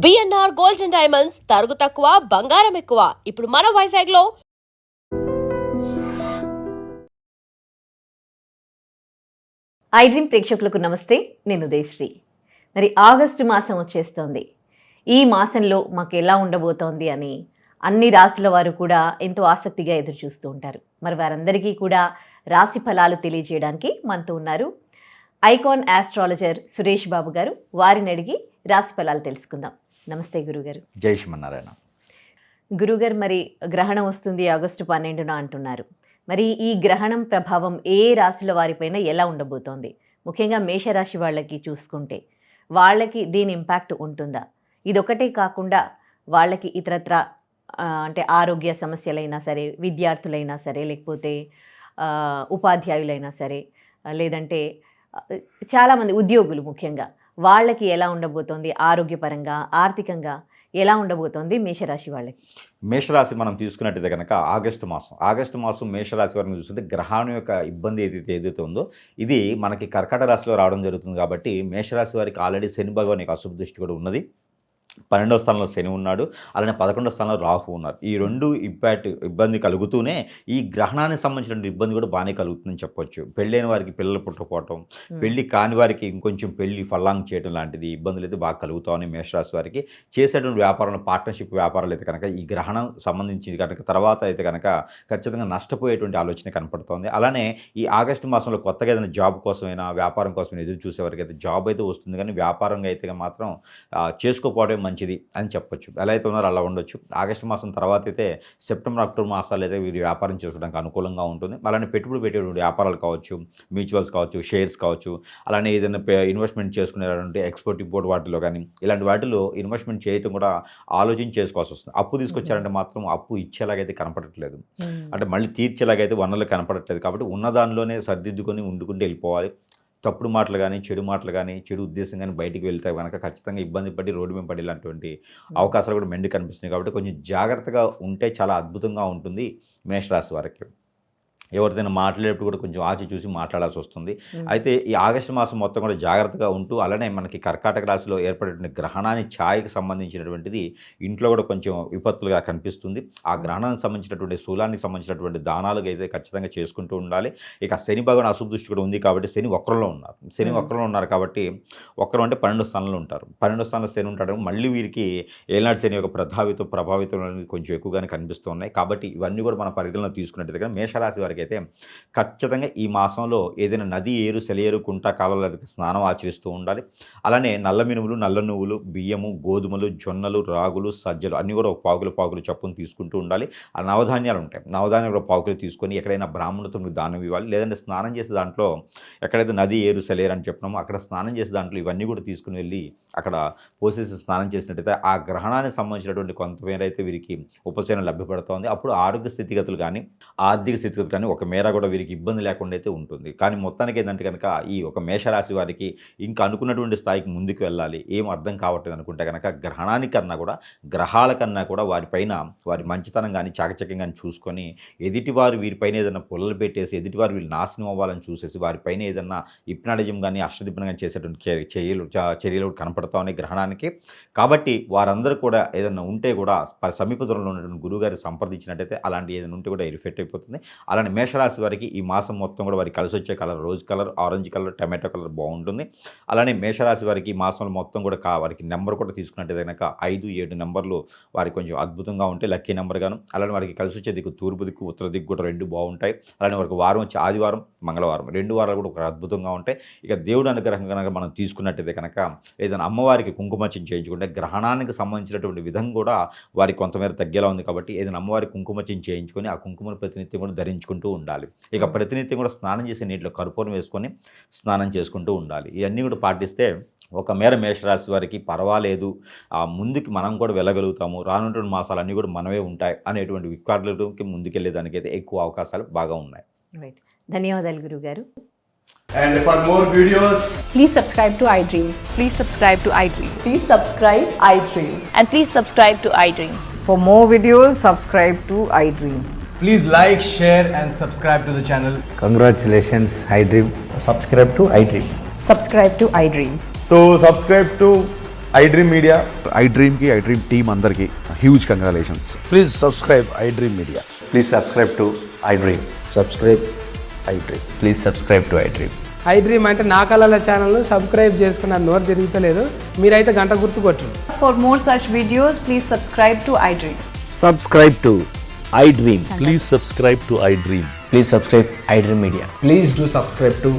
BNR gold and diamonds తరుగు తక్కువ బంగారం ఎక్కువ. ఇప్పుడు మన వైజాగ్ లో ఐడ్రీమ్ ప్రేక్షకులకు నమస్తే. నేను ఉదయశ్రీ. మరి ఆగస్టు మాసం వచ్చేస్తోంది. ఈ మాసంలో మాకు ఎలా ఉండబోతోంది అని అన్ని రాశుల వారు కూడా ఎంతో ఆసక్తిగా ఎదురు చూస్తూ ఉంటారు. మరి వారందరికీ కూడా రాశి ఫలాలు తెలియజేయడానికి మనతో ఉన్నారు ఐకాన్ ఆస్ట్రాలజర్ సురేష్ బాబు గారు. వారిని అడిగి రాశి ఫలాలు తెలుసుకుందాం. నమస్తే గురుగారు. జై శ్రీమన్నారాయణ. గురుగారు, మరి గ్రహణం వస్తుంది ఆగస్టు 12న అంటున్నారు. మరి ఈ గ్రహణం ప్రభావం ఏ రాశుల వారిపైన ఎలా ఉండబోతోంది? ముఖ్యంగా మేషరాశి వాళ్ళకి చూసుకుంటే వాళ్ళకి దీని ఇంపాక్ట్ ఉంటుందా? ఇదొకటే కాకుండా వాళ్ళకి ఇతరత్ర అంటే ఆరోగ్య సమస్యలైనా సరే, విద్యార్థులైనా సరే, లేకపోతే ఉపాధ్యాయులైనా సరే, లేదంటే చాలామంది ఉద్యోగులు ముఖ్యంగా వాళ్ళకి ఎలా ఉండబోతోంది? ఆరోగ్యపరంగా, ఆర్థికంగా ఎలా ఉండబోతోంది మేషరాశి వాళ్ళకి? మేషరాశి మనం తీసుకున్నట్టయితే కనుక ఆగస్టు మాసం మేషరాశి వారిని చూస్తుంటే గ్రహణం యొక్క ఇబ్బంది ఏదైతే ఉందో ఇది మనకి కర్కాటక రాశిలో రావడం జరుగుతుంది. కాబట్టి మేషరాశి వారికి ఆల్రెడీ శని భగవాన్ యొక్క అశుభ దృష్టి కూడా ఉన్నది. 12వ స్థానంలో శని ఉన్నాడు, అలానే 11వ స్థానంలో రాహు ఉన్నారు. ఈ రెండు ఇబ్బంది కలుగుతూనే ఈ గ్రహణానికి సంబంధించిన ఇబ్బంది కూడా బాగానే కలుగుతుందని చెప్పొచ్చు. పెళ్ళైన వారికి పిల్లలు పుట్టకపోవటం, పెళ్లి కాని వారికి ఇంకొంచెం పెళ్లి ఫల్లాంగ్ చేయడం లాంటిది ఇబ్బందులు అయితే బాగా కలుగుతామని మేషరాశి వారికి. చేసేటువంటి వ్యాపారంలో పార్ట్నర్షిప్ వ్యాపారాలు అయితే కనుక ఈ గ్రహణం సంబంధించి కనుక తర్వాత అయితే కనుక ఖచ్చితంగా నష్టపోయేటువంటి ఆలోచన కనపడుతోంది. అలానే ఈ ఆగస్టు మాసంలో కొత్తగా ఏదైనా జాబ్ కోసమైనా వ్యాపారం కోసమైనా ఎదురు చూసేవారికి అయితే జాబ్ అయితే వస్తుంది, కానీ వ్యాపారంగా అయితే మాత్రం చేసుకోకపోవడం మంచిది అని చెప్పొచ్చు. ఎలా అయితే ఉన్నారో అలా ఉండొచ్చు. ఆగస్టు మాసం తర్వాత అయితే సెప్టెంబర్, అక్టోబర్ మాసాలు అయితే వీరు వ్యాపారం చేసుకోవడానికి అనుకూలంగా ఉంటుంది. అలానే పెట్టుబడి పెట్టేటువంటి వ్యాపారాలు కావచ్చు, మ్యూచువల్స్ కావచ్చు, షేర్స్ కావచ్చు, అలానే ఏదైనా ఇన్వెస్ట్మెంట్ చేసుకునేటువంటి ఎక్స్పోర్ట్ ఇంపోర్ట్ వాటిలో కానీ ఇలాంటి వాటిలో ఇన్వెస్ట్మెంట్ చేయడం కూడా ఆలోచన చేసుకోవాల్సి వస్తుంది. అప్పు తీసుకొచ్చారంటే మాత్రం అప్పు ఇచ్చేలాగైతే కనపడట్లేదు, అంటే మళ్ళీ తీర్చేలాగైతే వనరులు కనపడట్లేదు. కాబట్టి ఉన్న దానిలోనే సర్దిద్దుకొని ఉండుకుంటూ వెళ్ళిపోవాలి. తప్పుడు మాటలు కానీ, చెడు మాటలు కానీ, చెడు ఉద్దేశం కానీ బయటికి వెళ్తే కనుక ఖచ్చితంగా ఇబ్బంది పడి రోడ్డు మీద పడి ఇలాంటి అవకాశాలు కూడా మెండు కనిపిస్తున్నాయి. కాబట్టి కొంచెం జాగ్రత్తగా ఉంటే చాలా అద్భుతంగా ఉంటుంది మేషరాశి వారికి. ఎవరిదైనా మాట్లాడేటప్పుడు కూడా కొంచెం ఆచి చూసి మాట్లాడాల్సి వస్తుంది. అయితే ఈ ఆగస్టు మాసం మొత్తం కూడా జాగ్రత్తగా ఉంటూ, అలానే మనకి కర్కాటక రాశిలో ఏర్పడేటువంటి గ్రహణాన్ని ఛాయకి సంబంధించినటువంటిది ఇంట్లో కూడా కొంచెం విపత్తులుగా కనిపిస్తుంది. ఆ గ్రహణానికి సంబంధించినటువంటి శూలానికి సంబంధించినటువంటి దానాలు అయితే ఖచ్చితంగా చేసుకుంటూ ఉండాలి. ఇక శని భగవాన్ అశుభ దృష్టి కూడా ఉంది కాబట్టి శని వక్రంలో ఉన్నారు కాబట్టి వక్రం అంటే 12వ స్థానంలో ఉంటారు. 12వ స్థానంలో శని ఉంటాడు. మళ్ళీ వీరికి ఏనాడు శని యొక్క ప్రభావితం కొంచెం ఎక్కువగానే కనిపిస్తూ ఉన్నాయి. కాబట్టి ఇవన్నీ కూడా మన పరిగణలో తీసుకున్నట్టయితే కానీ మేషరాశి వారికి అయితే ఖచ్చితంగా ఈ మాసంలో ఏదైనా నది, ఏరు, సెలయేరు, కుంట, కాలువల స్నానం ఆచరిస్తూ ఉండాలి. అలానే నల్ల మినుములు, నల్ల నువ్వులు, బియ్యము, గోధుమలు, జొన్నలు, రాగులు, సజ్జలు అన్నీ కూడా ఒక పావులు చప్పును తీసుకుంటూ ఉండాలి. ఆ నవధాన్యాలు ఉంటాయి, నవధాన్యాలు ఒక పావులు తీసుకొని ఎక్కడైనా బ్రాహ్మణులతో దానం ఇవ్వాలి. లేదంటే స్నానం చేసే దాంట్లో ఎక్కడైతే నది, ఏరు, సెలయేరు అని చెప్పినామో అక్కడ స్నానం చేసే దాంట్లో ఇవన్నీ కూడా తీసుకుని వెళ్ళి అక్కడ పోసేసి స్నానం చేసినట్టయితే ఆ గ్రహణానికి సంబంధించినటువంటి కొంతమేర అయితే వీరికి ఉపశమనం లభ్యపడుతోంది. అప్పుడు ఆరోగ్య స్థితిగతులు కానీ, ఆర్థిక స్థితిగతులు కానీ ఒక మేర కూడా వీరికి ఇబ్బంది లేకుండా అయితే ఉంటుంది. కానీ మొత్తానికి ఏంటంటే కనుక ఈ ఒక మేషరాశి వారికి ఇంకా అనుకున్నటువంటి స్థాయికి ముందుకు వెళ్ళాలి, ఏం అర్థం కావట్లేదు అనుకుంటే కనుక గ్రహణానికన్నా కూడా, గ్రహాల కన్నా కూడా వారిపైన వారి మంచితనం కానీ, చాకచక్యం కానీ చూసుకొని ఎదుటివారు వీరిపైన ఏదైనా పొలలు పెట్టేసి ఎదుటివారు వీళ్ళు నాశనం అవ్వాలని చూసేసి వారిపైన ఏదైనా హిప్నాటిజం కానీ, అష్టదిబ్బనం కానీ చేసేటువంటి చర్యలు కనపడతా ఉన్నాయి గ్రహణానికి. కాబట్టి వారందరూ కూడా ఏదైనా ఉంటే కూడా సమీప దూరంలో ఉన్నటువంటి గురువుగారి సంప్రదించినట్టయితే అలాంటి ఏదైనా ఉంటే కూడా ఎఫెక్ట్ అయిపోతుంది. అలానే మేషరాశి వారికి ఈ మాసం మొత్తం కూడా వారికి కలిసి వచ్చే colour rose colour, orange colour, tomato colour బాగుంటుంది. అలానే మేషరాశి వారికి ఈ మాసంలో మొత్తం కూడా వారికి నెంబర్ కూడా తీసుకున్నట్టు కనుక 5, 7 నెంబర్లు వారికి కొంచెం అద్భుతంగా ఉంటాయి, లక్కీ నెంబర్ గాను. అలానే వారికి కలిసి వచ్చే దిక్కు తూర్పు దిక్కు, ఉత్తర దిక్కు కూడా 2 బాగుంటాయి. అలానే వారికి వారం వచ్చి ఆదివారం, మంగళవారం 2 వారాలు కూడా ఒక అద్భుతంగా ఉంటాయి. ఇక దేవుడు అనుగ్రహం కనుక మనం తీసుకున్నట్టయితే కనుక ఏదైనా అమ్మవారికి కుంకుమర్చన చేయించుకుంటే గ్రహణానికి సంబంధించినటువంటి విధం కూడా వారికి కొంతమేర తగ్గేలా ఉంది. కాబట్టి ఏదైనా అమ్మవారికి కుంకుమర్చన చేయించుకొని ఆ కుంకుమను ప్రతినిత్యం కూడా ధరించుకుంటూ ఉండాలి. ఇక ప్రతినిత్యం కూడా స్నానం చేసే నీటిలో కర్పూరం వేసుకొని స్నానం చేసుకుంటూ ఉండాలి. ఇవన్నీ కూడా పాటిస్తే ఒక మేర మేషరాశి వారికి పర్వాలేదు, ముందుకి మనం కూడా వెళ్ళగలుగుతాము, రానున్నటువంటి మాసాలన్నీ కూడా మనమే ఉంటాయి అనేటువంటి విక్వార్లకి ముందుకెళ్ళేదానికైతే ఎక్కువ అవకాశాలు బాగా ఉన్నాయి. రైట్, ధన్యవాదాలు గురుగారు. And for more videos, please subscribe to iDream. Please subscribe to iDream. Please subscribe iDream. And please subscribe to iDream. For more videos, subscribe to iDream. please like, share and subscribe to the channel. Congratulations, iDream. Subscribe to iDream. Subscribe to iDream. So subscribe to iDream Media. IDream team అందరికీ huge congratulations. Please subscribe iDream Media. Please subscribe to iDream. Subscribe iDream. Please subscribe to iDream. iDream అంటే నా కళల ఛానల్ను subscribe చేసుకున్న నోరు తిరుగుతలేదు, మీరైతే గంట గుర్తు కొట్టండి. For more such videos, please subscribe to iDream. Subscribe to iDream. Please subscribe to iDream. Please subscribe iDream Media. Please do subscribe to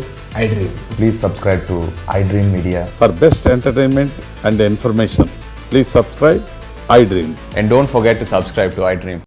iDream. Please subscribe to iDream Media. For best entertainment and information, please subscribe iDream. And don't forget to subscribe to iDream.